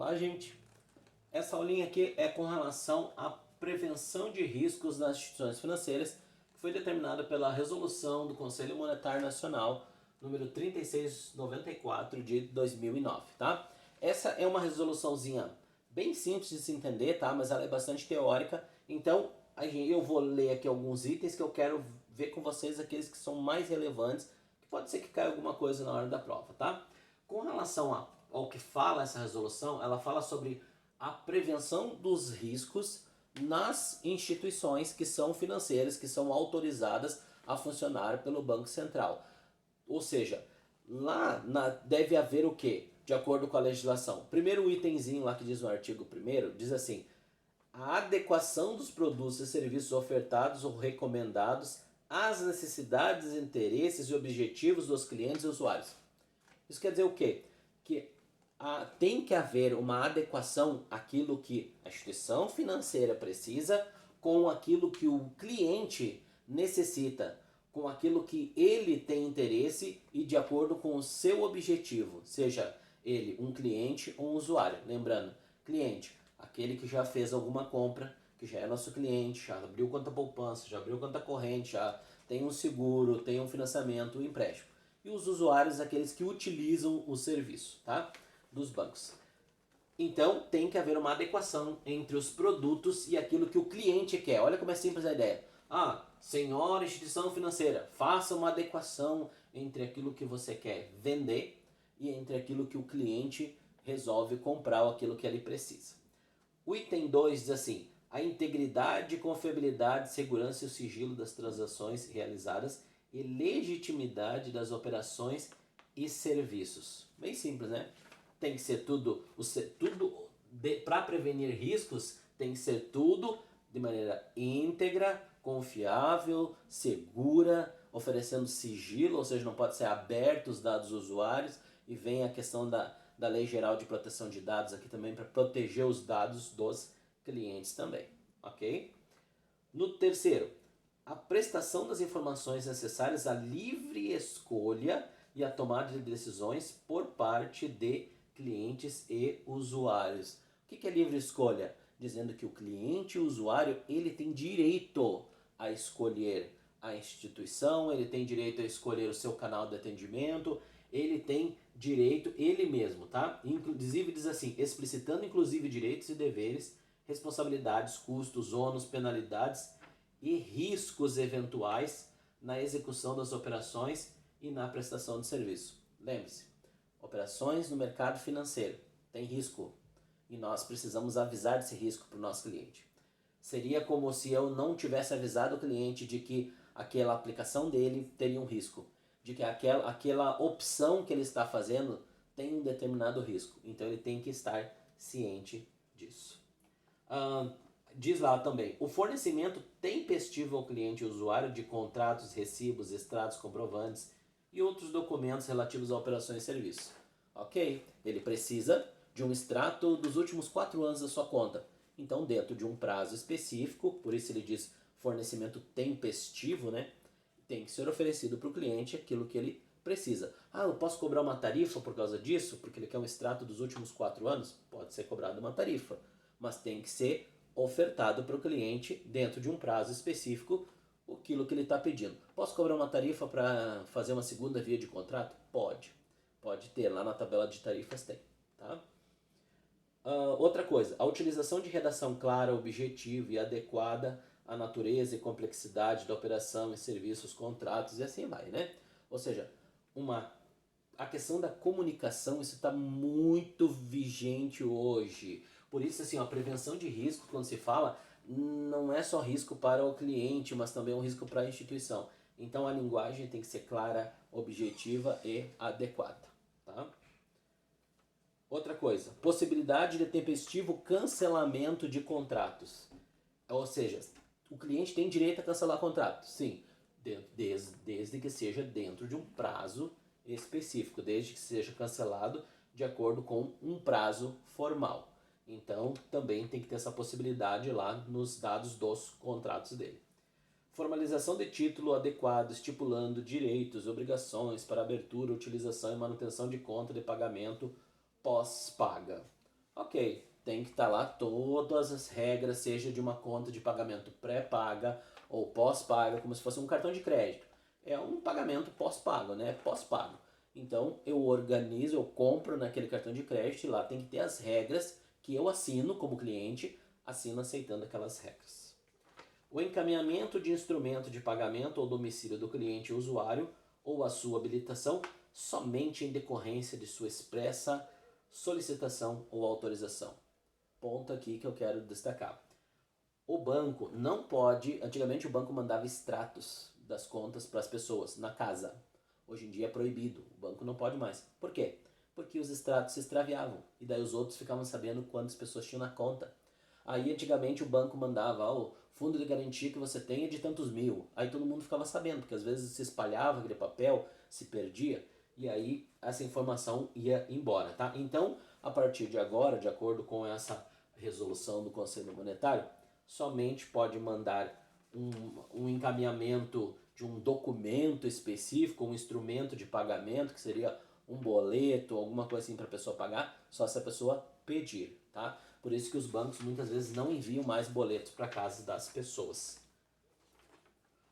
Olá, gente. Essa aulinha aqui é com relação à prevenção de riscos nas instituições financeiras, que foi determinada pela Resolução do Conselho Monetário Nacional, número 3694 de 2009, tá? Essa é uma resoluçãozinha bem simples de se entender, tá? Mas ela é bastante teórica, então eu vou ler aqui alguns itens que eu quero ver com vocês, aqueles que são mais relevantes, que pode ser que caia alguma coisa na hora da prova, tá? Com relação ao que fala essa resolução, ela fala sobre a prevenção dos riscos nas instituições que são financeiras, que são autorizadas a funcionar pelo Banco Central. Ou seja, deve haver o quê? De acordo com a legislação. Primeiro itemzinho lá que diz no artigo 1º, diz assim: a adequação dos produtos e serviços ofertados ou recomendados às necessidades, interesses e objetivos dos clientes e usuários. Isso quer dizer o quê? Que tem que haver uma adequação àquilo que a instituição financeira precisa com aquilo que o cliente necessita, com aquilo que ele tem interesse e de acordo com o seu objetivo, seja ele um cliente ou um usuário. Lembrando, cliente, aquele que já fez alguma compra, que já é nosso cliente, já abriu conta poupança, já abriu conta corrente, já tem um seguro, tem um financiamento, um empréstimo. E os usuários, aqueles que utilizam o serviço, tá? Dos bancos. Então, tem que haver uma adequação entre os produtos e aquilo que o cliente quer. Olha como é simples a ideia. Senhora instituição financeira, faça uma adequação entre aquilo que você quer vender e entre aquilo que o cliente resolve comprar ou aquilo que ele precisa. O item 2 diz assim: a integridade, confiabilidade, segurança e o sigilo das transações realizadas e legitimidade das operações e serviços. Bem simples, né? Tem que ser tudo para prevenir riscos, tem que ser tudo de maneira íntegra, confiável, segura, oferecendo sigilo, ou seja, não pode ser aberto os dados dos usuários, e vem a questão da Lei Geral de Proteção de Dados aqui também para proteger os dados dos clientes também, ok? No terceiro, a prestação das informações necessárias à livre escolha e à tomada de decisões por parte de clientes e usuários. O que é livre escolha? Dizendo que o cliente e o usuário, ele tem direito a escolher a instituição, ele tem direito a escolher o seu canal de atendimento, ele tem direito, ele mesmo, tá? Inclusive diz assim, explicitando inclusive direitos e deveres, responsabilidades, custos, ônus, penalidades e riscos eventuais na execução das operações e na prestação de serviço. Lembre-se, operações no mercado financeiro tem risco e nós precisamos avisar desse risco para o nosso cliente. Seria como se eu não tivesse avisado o cliente de que aquela aplicação dele teria um risco, de que aquela opção que ele está fazendo tem um determinado risco. Então ele tem que estar ciente disso. Diz lá também, o fornecimento tempestivo ao cliente e usuário de contratos, recibos, extratos, comprovantes e outros documentos relativos a operações e serviços. Ok, ele precisa de um extrato dos últimos 4 anos da sua conta. Então, dentro de um prazo específico, por isso ele diz fornecimento tempestivo, né? Tem que ser oferecido para o cliente aquilo que ele precisa. Eu posso cobrar uma tarifa por causa disso? Porque ele quer um extrato dos últimos 4 anos? Pode ser cobrado uma tarifa, mas tem que ser ofertado para o cliente dentro de um prazo específico aquilo que ele está pedindo. Posso cobrar uma tarifa para fazer uma segunda via de contrato? Pode. Pode ter, lá na tabela de tarifas tem. Tá? Outra coisa, a utilização de redação clara, objetiva e adequada à natureza e complexidade da operação e serviços, contratos e assim vai, né? Ou seja, a questão da comunicação, isso está muito vigente hoje. Por isso, assim, a prevenção de risco, quando se fala, não é só risco para o cliente, mas também um risco para a instituição. Então, a linguagem tem que ser clara, objetiva e adequada. Tá? Outra coisa, possibilidade de tempestivo cancelamento de contratos. Ou seja, o cliente tem direito a cancelar contrato, sim, desde que seja dentro de um prazo específico, desde que seja cancelado de acordo com um prazo formal. Então, também tem que ter essa possibilidade lá nos dados dos contratos dele. Formalização de título adequado, estipulando direitos e obrigações para abertura, utilização e manutenção de conta de pagamento pós-paga. Ok, Ok, tem que estar lá todas as regras, seja de uma conta de pagamento pré-paga ou pós-paga, como se fosse um cartão de crédito. É um pagamento pós-pago, né? Pós-pago. Então eu organizo, eu compro naquele cartão de crédito e lá tem que ter as regras que eu assino como cliente, assino aceitando aquelas regras. O encaminhamento de instrumento de pagamento ao domicílio do cliente ou usuário ou a sua habilitação somente em decorrência de sua expressa solicitação ou autorização. Ponto aqui que eu quero destacar. O banco não pode, antigamente o banco mandava extratos das contas para as pessoas na casa. Hoje em dia é proibido, o banco não pode mais. Por quê? Porque os extratos se extraviavam e daí os outros ficavam sabendo quantas pessoas tinham na conta. Aí antigamente o banco mandava, o fundo de garantia que você tem é de tantos mil. Aí todo mundo ficava sabendo, porque às vezes se espalhava aquele papel, se perdia, e aí essa informação ia embora, tá? Então, a partir de agora, de acordo com essa resolução do Conselho Monetário, somente pode mandar um encaminhamento de um documento específico, um instrumento de pagamento, que seria um boleto, alguma coisa assim para a pessoa pagar, só se a pessoa pedir, tá? Por isso que os bancos muitas vezes não enviam mais boletos para casa das pessoas.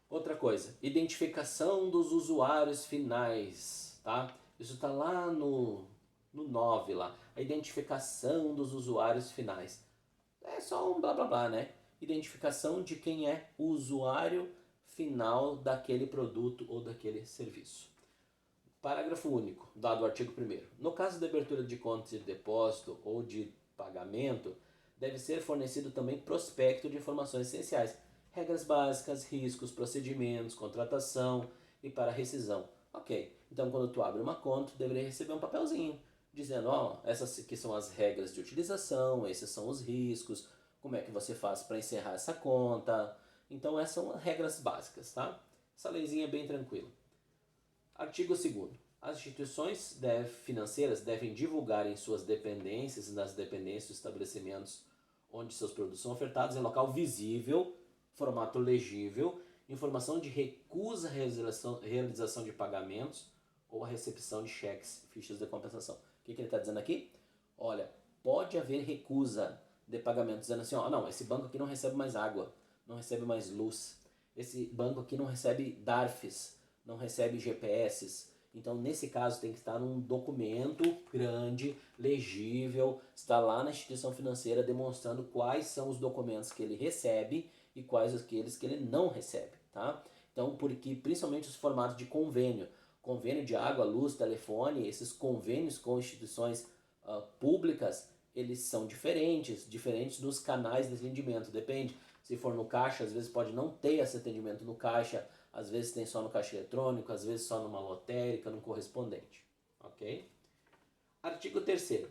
Outra coisa, identificação dos usuários finais, tá? Isso está lá no 9 lá, a identificação dos usuários finais. É só um blá blá blá, né? Identificação de quem é o usuário final daquele produto ou daquele serviço. Parágrafo único, dado o artigo 1º. No caso de abertura de contas de depósito ou de pagamento, deve ser fornecido também prospecto de informações essenciais, regras básicas, riscos, procedimentos, contratação e para rescisão. Ok, então quando tu abre uma conta, tu deveria receber um papelzinho dizendo, ó, essas aqui são as regras de utilização, esses são os riscos, como é que você faz para encerrar essa conta. Então essas são as regras básicas, tá? Essa leizinha é bem tranquila. Artigo 2º. As instituições financeiras devem divulgar em suas dependências e nas dependências dos estabelecimentos onde seus produtos são ofertados em local visível, formato legível, informação de recusa à realização de pagamentos ou a recepção de cheques, fichas de compensação. O que ele está dizendo aqui? Olha, pode haver recusa de pagamento, dizendo assim, ó, não, esse banco aqui não recebe mais água, não recebe mais luz, esse banco aqui não recebe DARFs, não recebe GPS. Então, nesse caso, tem que estar num documento grande, legível, está lá na instituição financeira demonstrando quais são os documentos que ele recebe e quais aqueles que ele não recebe, tá? Então, porque principalmente os formatos de convênio, convênio de água, luz, telefone, esses convênios com instituições públicas, eles são diferentes dos canais de atendimento, depende. Se for no caixa, às vezes pode não ter esse atendimento no caixa, às vezes tem só no caixa eletrônico, às vezes só numa lotérica, num correspondente. Ok? Artigo 3º.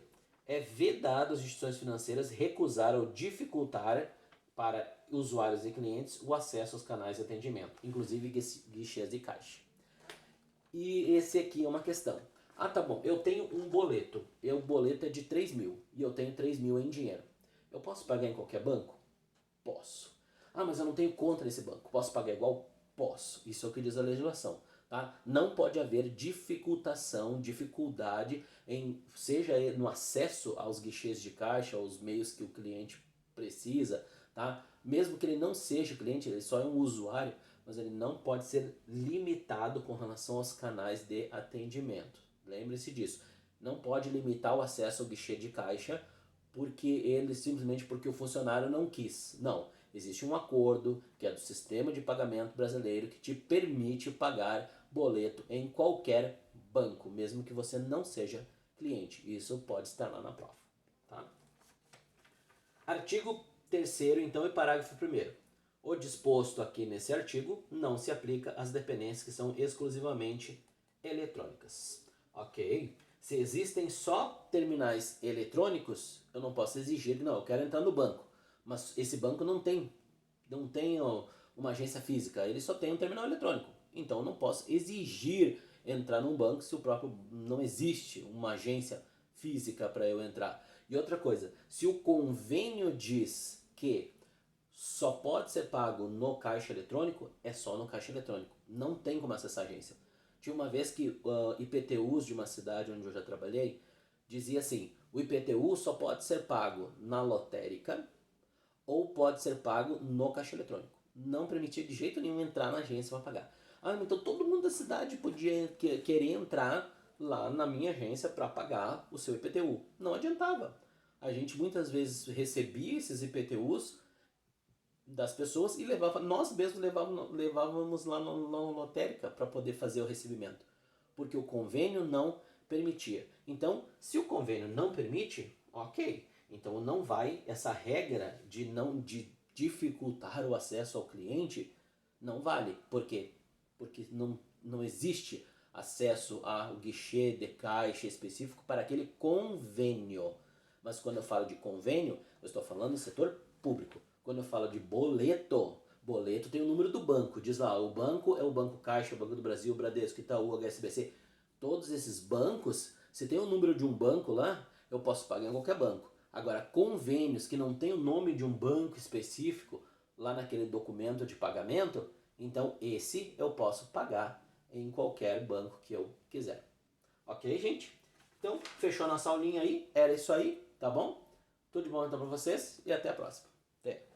É vedado às instituições financeiras recusar ou dificultar para usuários e clientes o acesso aos canais de atendimento, inclusive guichês de caixa. E esse aqui é uma questão. Ah, tá bom, eu tenho um boleto. O boleto é de 3 mil e eu tenho 3 mil em dinheiro. Eu posso pagar em qualquer banco? Posso. Ah, mas eu não tenho conta nesse banco. Posso pagar igual? Posso. Isso é o que diz a legislação. Tá? Não pode haver dificuldade seja no acesso aos guichês de caixa, aos meios que o cliente precisa, tá? Mesmo que ele não seja cliente, ele só é um usuário, mas ele não pode ser limitado com relação aos canais de atendimento. Lembre-se disso. Não pode limitar o acesso ao guichê de caixa simplesmente porque o funcionário não quis. Não. Existe um acordo que é do Sistema de Pagamento Brasileiro que te permite pagar boleto em qualquer banco, mesmo que você não seja cliente. Isso pode estar lá na prova. Tá? Artigo 3º, então, e parágrafo 1º. O disposto aqui nesse artigo não se aplica às dependências que são exclusivamente eletrônicas. Ok? Se existem só terminais eletrônicos, eu não posso exigir que não, eu quero entrar no banco. Mas esse banco não tem uma agência física, ele só tem um terminal eletrônico. Então eu não posso exigir entrar num banco se o próprio não existe uma agência física para eu entrar. E outra coisa, se o convênio diz que só pode ser pago no caixa eletrônico, é só no caixa eletrônico. Não tem como acessar a agência. Tinha uma vez que IPTUs de uma cidade onde eu já trabalhei dizia assim, O IPTU só pode ser pago na lotérica ou pode ser pago no caixa eletrônico. Não permitia de jeito nenhum entrar na agência para pagar. Ah, então todo mundo da cidade podia querer entrar lá na minha agência para pagar o seu IPTU. Não adiantava. A gente muitas vezes recebia esses IPTUs das pessoas e nós mesmos levávamos lá na lotérica para poder fazer o recebimento, porque o convênio não permitia. Então, se o convênio não permite, ok, então não vai, essa regra de dificultar o acesso ao cliente não vale. Por quê? Porque não existe acesso ao guichê de caixa específico para aquele convênio. Mas quando eu falo de convênio, eu estou falando do setor público. Quando eu falo de boleto, boleto tem o número do banco. Diz lá, o banco é o Banco Caixa, o Banco do Brasil, Bradesco, Itaú, HSBC. Todos esses bancos, se tem o número de um banco lá, eu posso pagar em qualquer banco. Agora, convênios que não tem o nome de um banco específico lá naquele documento de pagamento, então esse eu posso pagar em qualquer banco que eu quiser. Ok, gente? Então, fechou nossa aulinha aí. Era isso aí, tá bom? Tudo de bom então pra vocês e até a próxima. Até!